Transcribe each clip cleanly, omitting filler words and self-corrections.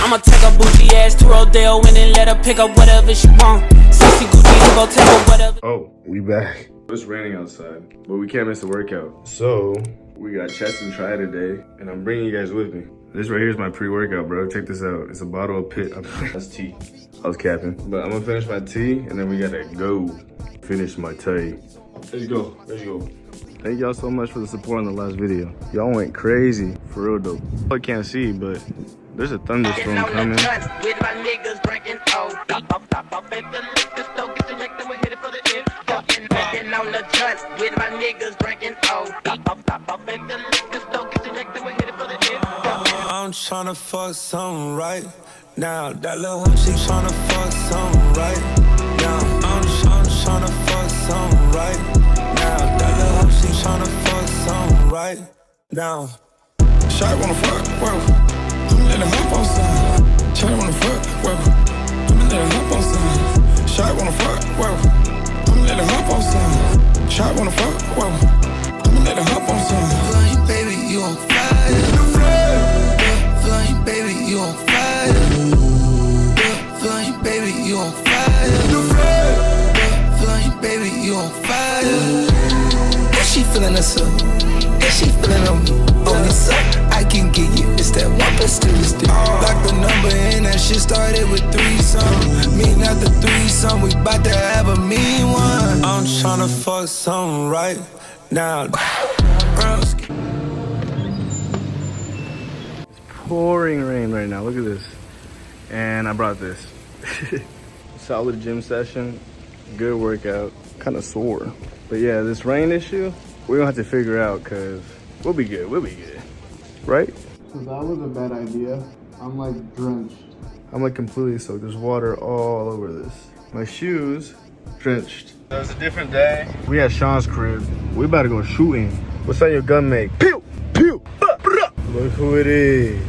I'ma take a bougie ass to Rodeo and then let her pick up whatever she want. Sissy Gucci, go take her whatever. Oh, we back. It's raining outside, but we can't miss the workout. So, we got chest and try today, and I'm bringing you guys with me. This right here is my pre-workout, bro. Check this out. It's a bottle of that's tea. I was capping. But I'm gonna finish my tea, and then we gotta go finish my tea. Let's go, let's go. Thank y'all so much for the support on the last video. Y'all went crazy, for real though. I can't see, but there's a thunderstorm coming. I'm tryna fuck something right now. That little hoe, she tryna fuck something right now. I'm tryna fuck something right now. That little hoe, she tryna fuck something right now. Shawty wanna fuck, whoa. I'ma let her hop on something. Shawty wanna fuck, whoa. I'ma let her hop on something. Shawty wanna fuck, whoa. I'ma let her hop on something. Shawty wanna fuck, whoa. I'ma let her hop on something. Flying baby, you on fire. Flying baby, you on fire. Flying baby, you on fire. Flying baby, you on fire. Is she feeling us up? Is she feeling on me? On this up, I can get you. It's that 1+2. Lock the number in, that shit started with 3 something. Mean after 3 something, we bout to have a mean one. I'm tryna fuck something right now. Pouring rain right now, look at this. And I brought this. Solid gym session, good workout, kind of sore. But yeah, this rain issue, we're gonna have to figure out because we'll be good, right? So that was a bad idea. I'm like drenched. I'm like completely soaked, there's water all over this. My shoes, drenched. It was a different day. We at Sean's crib. We about to go shooting. What's on your gun make? Pew, pew, look who it is.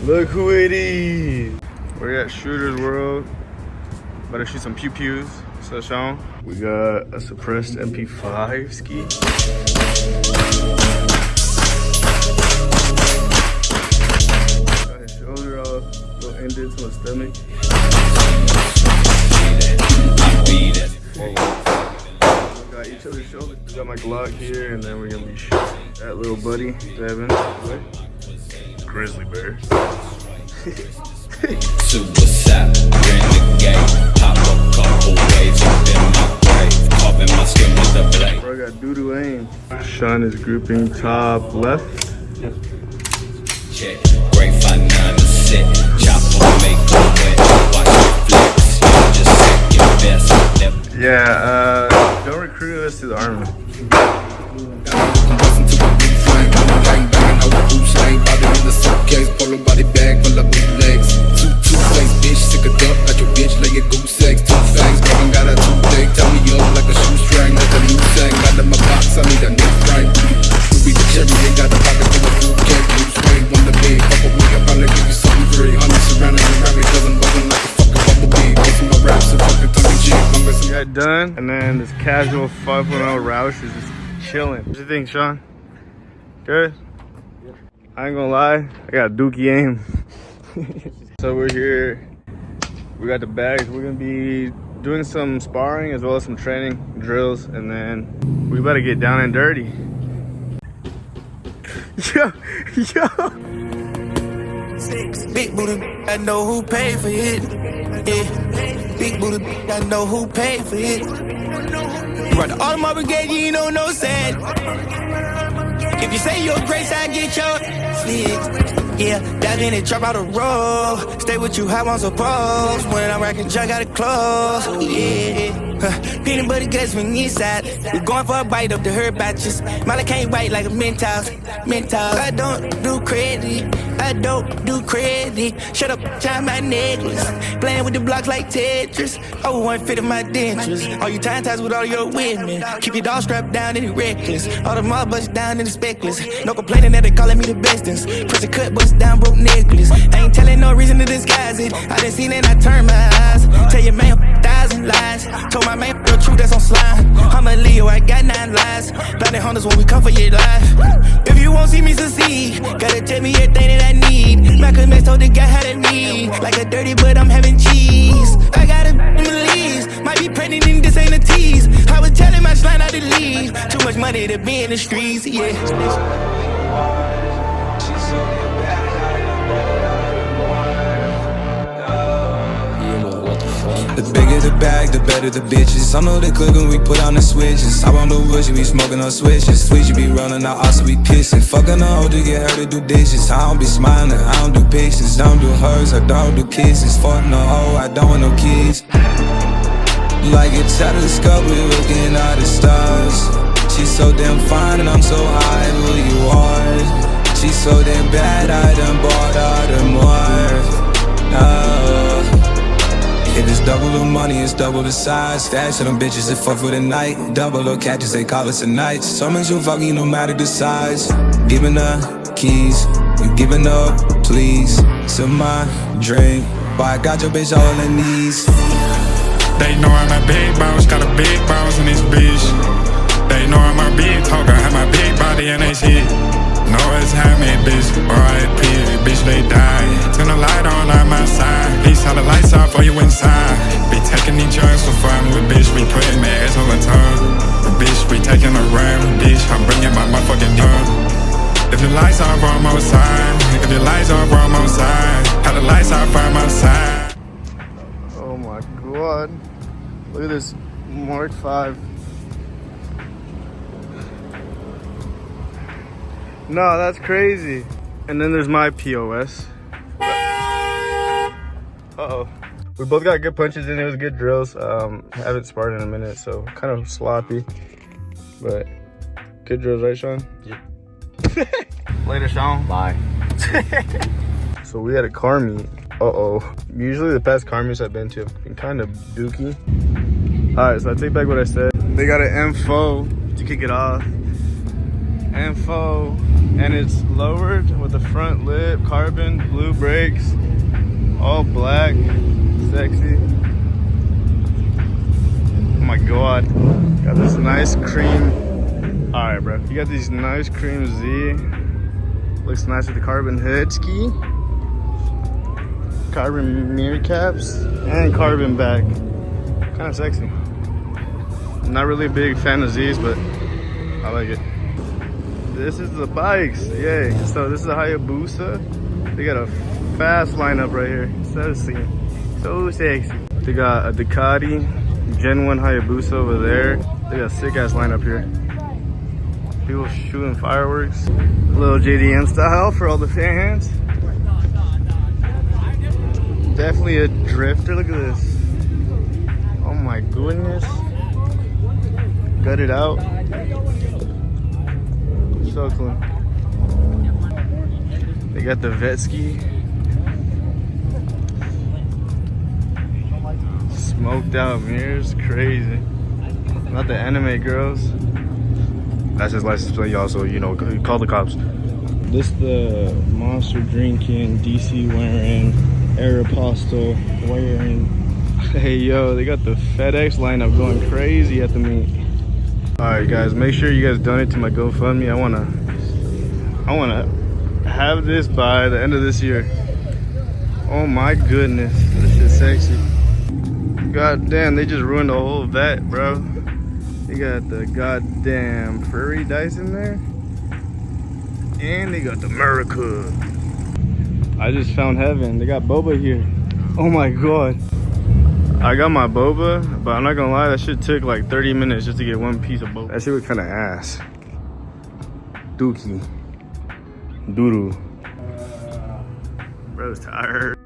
Look who it is. We're at Shooter's World. About to shoot some pew-pews. So Sean, we got a suppressed MP5 ski. Got his shoulder off, little indents on his stomach. Got each other's shoulders. Got my Glock here, and then we're gonna be shooting that little buddy, Devin. Grizzly bear. Suicide, renegade, pop a couple waves up in my grave, carving my skin with a blade. Bro, I got doo-doo aim. Sean is grouping top left. Check, grapevine 9 to sit, chopper make a wet, watch it flex, just second best. Yeah, don't recruit us to the army. Suitcase, polo body bag full of bootlegs. Two-face bitch, sick of duck, got your bitch lay your goose eggs. 2 fangs, girl, got a toothache. Tell me up like a shoestring, like a new sang. Got in my box, I need a new frame. Ruby the cherry, ain't got the pocket for a food cake. Blue swing, one the big, fuck a wig, I probably give you something free. Honey surrounding me, rabbit doesn't buzzing like a fucking bumblebee. Basing my raps and fucking tongue in cheek. Got done, and then this casual 5.0 Roush is just chilling. What do you think, Sean? Good? I ain't gonna lie, I got dookie aim. So we're here, we got the bags. We're gonna be doing some sparring as well as some training drills, and then we better get down and dirty. Yo. Big booty, I know who paid for it. Yeah. Big booty, I know who paid for it. You brought the Audemars Brigade, you ain't on no set. If you say your grace, I get your slick. Yeah, dive in and drop out a roll. Stay with you, how I'm supposed. When I'm rocking, junk out of clothes. Yeah. Peanut butter guts from inside. We going for a bite up the herb batches. Molly can't bite like a Mentos. I don't do credit. Shut up, time my necklace. Playing with the blocks like Tetris. Oh, one fit in my dentures. All you time ties with all your women. Keep your dog strapped down and it reckless. All the mob bust down and the speckless. No complaining that they calling me the bestest. Pussy cut bust down broke necklace. I ain't telling no reason to disguise it. I done seen it, I turn my eyes. Tell your man 1,000 lies. Told my man the truth that's on slime. I'm a Leo, I got 9 lives. Blinded hunters when we come for your life. If you won't see me succeed, gotta tell me everything that I need. Malcolm X told the guy how to need. like a dirty, but I'm having cheese. I got a Malise, might be pregnant and this ain't a tease. I was telling my slime not to leave. Too much money to be in the streets, yeah. The bigger the bag, the better the bitches. I know they cook when we put on the switches. I want the wood, you be smoking on switches. Sweet, you be running out, also be pissing. Fucking a hoe to get her to do dishes. I don't be smiling, I don't do pictures. Don't do hers, I don't do kisses. Fuck no hoe, I don't want no kids. Like a telescope, we looking at the stars. She's so damn fine and I'm so high, who you are. She's so damn bad, I done bought all the more. If it's double the money, it's double the size. Stash of them bitches that fuck for the night. Double or catches, they call us a night. Summons you fucking no matter the size. Giving up keys, you giving up, please. To my drink, but I got your bitch all on her knees. They know I'm a big boss, got a big boss in this bitch. They know I'm a big talker, have my big body and they shit. No, it's me, bitch, R.I.P., bitch, they die. Turn the light on my side. Peace, how the lights off for you inside. Be taking these drugs for fun with bitch, we putting their ass on the tongue. Bitch, we taking a run, bitch, I'm bringing my motherfucking gun. If the lights off, I'm outside. If the lights off, I'm outside. How the lights off, I'm outside. Oh my god. Look at this Mark 5. No, that's crazy. And then there's my POS. Uh-oh. We both got good punches in. It was good drills. Haven't sparred in a minute, so kind of sloppy. But good drills, right, Sean? Yep. Later, Sean. Bye. So we had a car meet. Uh-oh. Usually the past car meets I've been to have been kind of dookie. Alright, so I take back what I said. They got an M4 to kick it off. M4, and it's lowered with the front lip, carbon, blue brakes, all black, sexy. Oh my god. Got this nice cream. Alright, bro. You got these nice cream Z. Looks nice with the carbon hood ski. Carbon mirror caps, and carbon back. Kind of sexy. I'm not really a big fan of Z's, but I like it. This is the bikes, yay. So this is a Hayabusa. They got a fast lineup right here. So sexy. So sexy. They got a Ducati Gen 1 Hayabusa over there. They got a sick ass lineup here. People shooting fireworks. A little JDM style for all the fans. Definitely a drifter, look at this. Oh my goodness. Gut it out. So clean. They got the Vetski. Smoked out mirrors, crazy. Not the anime girls. That's his license plate, y'all, so you know, call the cops. This the Monster drinking, DC wearing, Aeropostale wearing. Hey yo, they got the FedEx lineup going crazy at the meet. Alright guys, make sure you guys donate to my GoFundMe. I wanna have this by the end of this year. Oh my goodness, this shit's sexy. God damn, they just ruined the whole vet, bro. They got the goddamn furry dice in there. And they got the America. I just found heaven. They got boba here. Oh my god. I got my boba, but I'm not gonna lie, that shit took like 30 minutes just to get one piece of boba. That shit was kind of ass. Dookie. Doodoo. Bro's tired.